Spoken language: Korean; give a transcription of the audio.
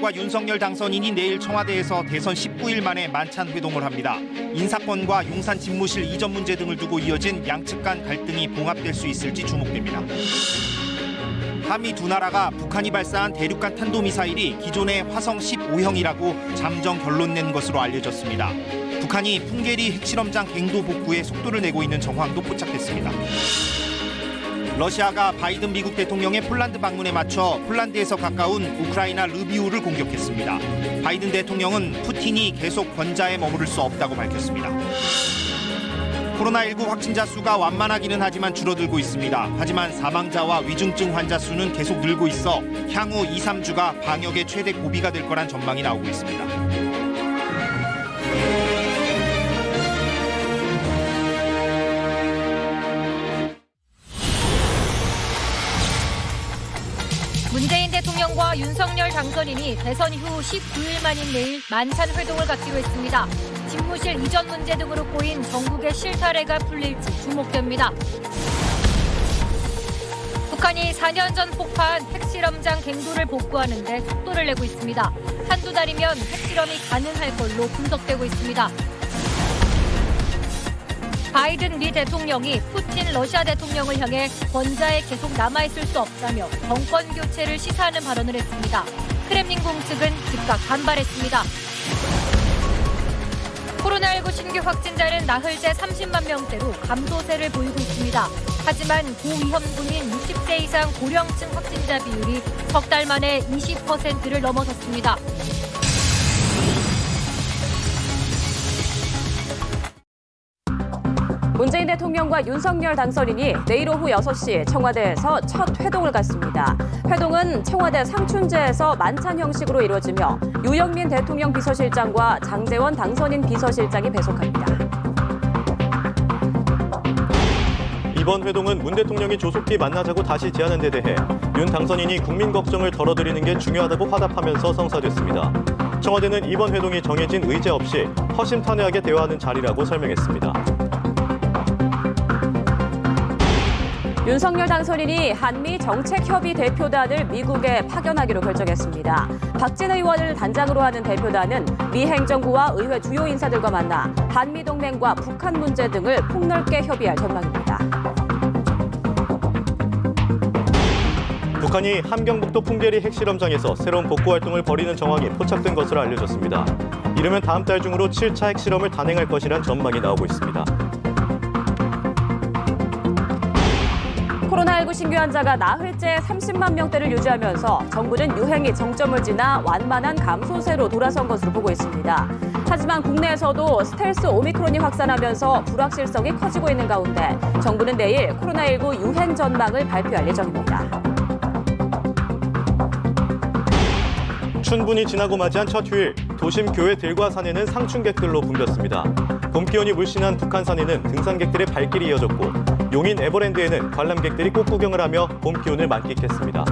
대통령과 윤석열 당선인이 내일 청와대에서 대선 19일 만에 만찬 회동을 합니다. 인사권과 용산 집무실 이전 문제 등을 두고 이어진 양측 간 갈등이 봉합될 수 있을지 주목됩니다. 한미 두 나라가 북한이 발사한 대륙간 탄도미사일이 기존의 화성 15형이라고 잠정 결론 낸 것으로 알려졌습니다. 북한이 풍계리 핵실험장 갱도 복구에 속도를 내고 있는 정황도 포착됐습니다. 러시아가 바이든 미국 대통령의 폴란드 방문에 맞춰 폴란드에서 가까운 우크라이나 르비우를 공격했습니다. 바이든 대통령은 푸틴이 계속 권좌에 머무를 수 없다고 밝혔습니다. 코로나19 확진자 수가 완만하기는 하지만 줄어들고 있습니다. 하지만 사망자와 위중증 환자 수는 계속 늘고 있어 향후 2, 3주가 방역의 최대 고비가 될 거란 전망이 나오고 있습니다. 문재인 대통령과 윤석열 당선인이 대선 이후 19일 만인 내일 만찬 회동을 갖기로 했습니다. 집무실 이전 문제 등으로 꼬인 전국의 실타래가 풀릴지 주목됩니다. 북한이 4년 전 폭파한 핵실험장 갱도를 복구하는 데 속도를 내고 있습니다. 한두 달이면 핵실험이 가능할 걸로 분석되고 있습니다. 바이든 미 대통령이 푸틴 러시아 대통령을 향해 권좌에 계속 남아있을 수 없다며 정권 교체를 시사하는 발언을 했습니다. 크렘린 공측은 즉각 반발했습니다. 코로나19 신규 확진자는 나흘째 30만 명대로 감소세를 보이고 있습니다. 하지만 고위험군인 60세 이상 고령층 확진자 비율이 석 달 만에 20%를 넘어섰습니다. 문재인 대통령과 윤석열 당선인이 내일 오후 6시 청와대에서 첫 회동을 갖습니다. 회동은 청와대 상춘제에서 만찬 형식으로 이루어지며 유영민 대통령 비서실장과 장제원 당선인 비서실장이 배속합니다. 이번 회동은 문 대통령이 조속히 만나자고 다시 제안한 데 대해 윤 당선인이 국민 걱정을 덜어드리는 게 중요하다고 화답하면서 성사됐습니다. 청와대는 이번 회동이 정해진 의제 없이 허심탄회하게 대화하는 자리라고 설명했습니다. 윤석열 당선인이 한미 정책협의 대표단을 미국에 파견하기로 결정했습니다. 박진 의원을 단장으로 하는 대표단은 미 행정부와 의회 주요 인사들과 만나 한미 동맹과 북한 문제 등을 폭넓게 협의할 전망입니다. 북한이 함경북도 풍계리 핵실험장에서 새로운 복구 활동을 벌이는 정황이 포착된 것으로 알려졌습니다. 이르면 다음 달 중으로 7차 핵실험을 단행할 것이란 전망이 나오고 있습니다. 코로나19 신규 환자가 나흘째 30만 명대를 유지하면서 정부는 유행이 정점을 지나 완만한 감소세로 돌아선 것으로 보고 있습니다. 하지만 국내에서도 스텔스 오미크론이 확산하면서 불확실성이 커지고 있는 가운데 정부는 내일 코로나19 유행 전망을 발표할 예정입니다. 춘분이 지나고 맞이한 첫 휴일, 도심 교외 들과 산에는 상춘객들로 붐볐습니다. 봄 기온이 물씬한 북한 산에는 등산객들의 발길이 이어졌고 용인 에버랜드에는 관람객들이 꽃구경을 하며 봄 기온을 만끽했습니다.